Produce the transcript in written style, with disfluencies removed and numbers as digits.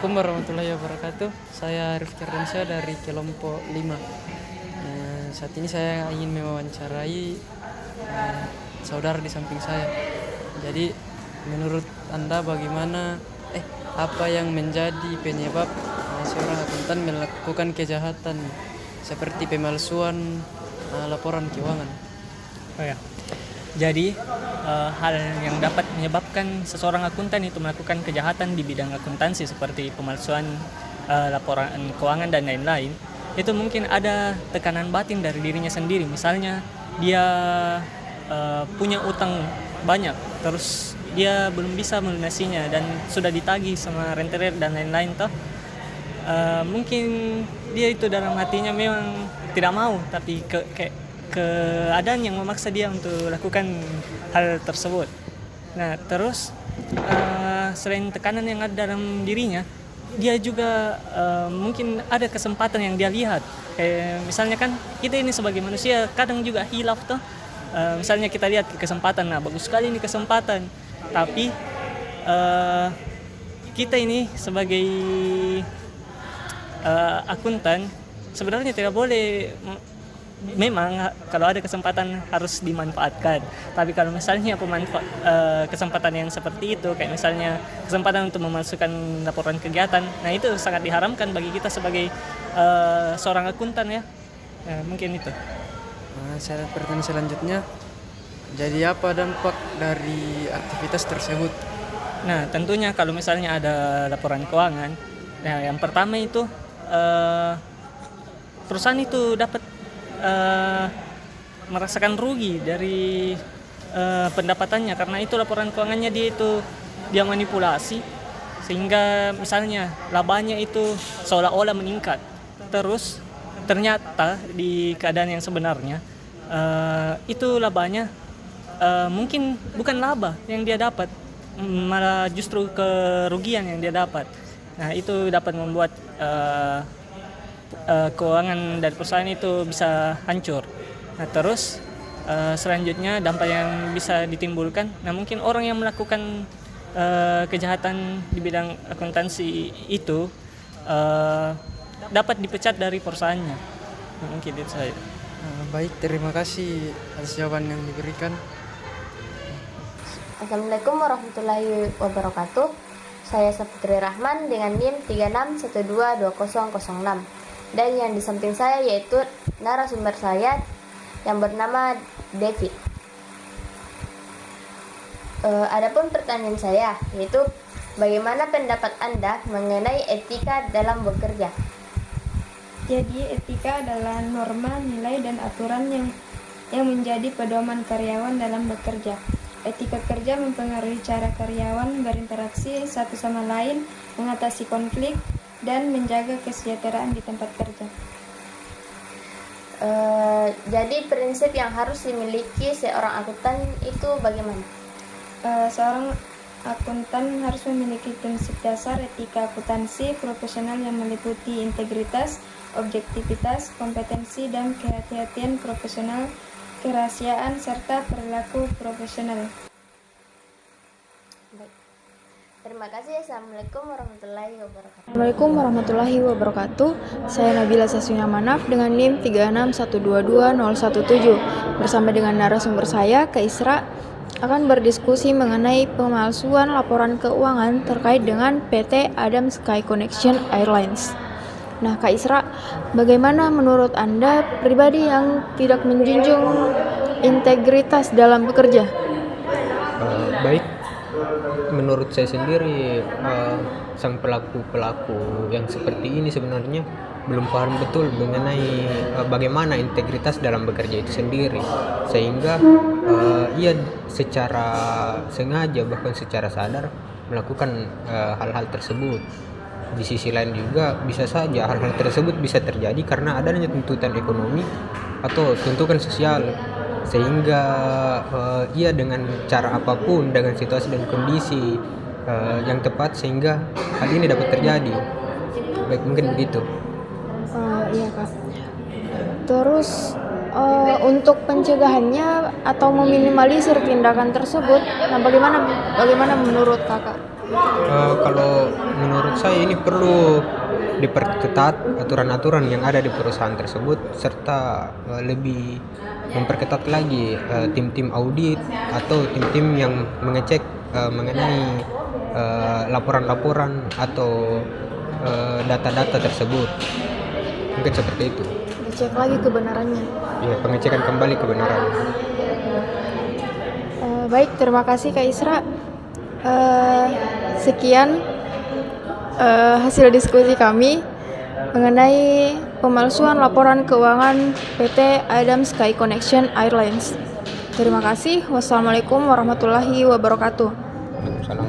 Assalamualaikum warahmatullahi wabarakatuh. Saya Arif Kirdansyah dari kelompok 5. Saat ini saya ingin mewawancarai saudara di samping saya. Jadi menurut Anda bagaimana apa yang menjadi penyebab seorang akuntan melakukan kejahatan seperti pemalsuan laporan keuangan? Oh ya. Jadi hal yang dapat menyebabkan seseorang akuntan itu melakukan kejahatan di bidang akuntansi seperti pemalsuan laporan keuangan dan lain-lain, itu mungkin ada tekanan batin dari dirinya sendiri. Misalnya dia punya utang banyak, terus dia belum bisa melunasinya dan sudah ditagih sama rentenir dan lain-lain toh. Mungkin dia itu dalam hatinya memang tidak mau, tapi keadaan yang memaksa dia untuk lakukan hal tersebut. Nah, terus selain tekanan yang ada dalam dirinya, dia juga mungkin ada kesempatan yang dia lihat. Misalnya kan kita ini sebagai manusia kadang juga hilaf toh. Misalnya kita lihat kesempatan, nah bagus sekali ini kesempatan. Tapi kita ini sebagai akuntan sebenarnya tidak boleh. Memang kalau ada kesempatan harus dimanfaatkan. Tapi kalau misalnya kesempatan yang seperti itu, kayak misalnya kesempatan untuk memasukkan laporan kegiatan, nah itu sangat diharamkan bagi kita sebagai seorang akuntan ya. Mungkin itu. Saya pertanyaan selanjutnya, jadi apa dampak dari aktivitas tersebut? Nah, tentunya kalau misalnya ada laporan keuangan, nah yang pertama itu perusahaan itu dapat merasakan rugi dari pendapatannya, karena itu laporan keuangannya dia manipulasi sehingga misalnya labanya itu seolah-olah meningkat, terus ternyata di keadaan yang sebenarnya itu labanya mungkin bukan laba yang dia dapat, malah justru kerugian yang dia dapat. Nah, itu dapat membuat keuangan dari perusahaan itu bisa hancur. Nah, terus selanjutnya dampak yang bisa ditimbulkan, nah mungkin orang yang melakukan kejahatan di bidang akuntansi itu dapat dipecat dari perusahaannya. Nah, mungkin itu saja. Baik, terima kasih atas jawaban yang diberikan. Assalamualaikum warahmatullahi wabarakatuh. Saya Saputri Rahman dengan NIM 36122006. Dan yang di samping saya yaitu narasumber saya yang bernama David. Adapun pertanyaan saya yaitu, bagaimana pendapat Anda mengenai etika dalam bekerja? Jadi etika adalah norma, nilai, dan aturan yang menjadi pedoman karyawan dalam bekerja. Etika kerja mempengaruhi cara karyawan berinteraksi satu sama lain, mengatasi konflik, dan menjaga kesejahteraan di tempat kerja. Jadi prinsip yang harus dimiliki seorang akuntan itu bagaimana? Seorang akuntan harus memiliki prinsip dasar etika akuntansi profesional yang meliputi integritas, objektivitas, kompetensi, dan kehati-hatian profesional, kerahasiaan, serta perilaku profesional. Terima kasih. Assalamualaikum warahmatullahi wabarakatuh. Assalamualaikum warahmatullahi wabarakatuh. Saya Nabila Sasunya Manaf dengan NIM 36122017. Bersama dengan narasumber saya, Kak Isra, akan berdiskusi mengenai pemalsuan laporan keuangan terkait dengan PT Adam Sky Connection Airlines. Nah, Kak Isra, bagaimana menurut Anda pribadi yang tidak menjunjung integritas dalam bekerja? Baik. Menurut saya sendiri, sang pelaku yang seperti ini sebenarnya belum paham betul mengenai bagaimana integritas dalam bekerja itu sendiri, sehingga ia secara sengaja bahkan secara sadar melakukan hal-hal tersebut. Di sisi lain juga bisa saja hal-hal tersebut bisa terjadi karena adanya tuntutan ekonomi atau tuntutan sosial, sehingga ia dengan cara apapun, dengan situasi dan kondisi yang tepat sehingga hal ini dapat terjadi. Baik, mungkin begitu. Iya, Kak. Terus untuk pencegahannya atau meminimalisir tindakan tersebut, nah bagaimana menurut Kakak? Kalau menurut saya ini perlu diperketat aturan-aturan yang ada di perusahaan tersebut, serta lebih memperketat lagi tim-tim audit atau tim-tim yang mengecek mengenai laporan-laporan atau data-data tersebut. Mungkin seperti itu. Dicek lagi kebenarannya. Ya, pengecekan kembali kebenaran. Baik, terima kasih Kak Isra. Sekian hasil diskusi kami mengenai pemalsuan laporan keuangan PT Adam Sky Connection Airlines. Terima kasih. Wassalamualaikum warahmatullahi wabarakatuh. Waalaikumsalam.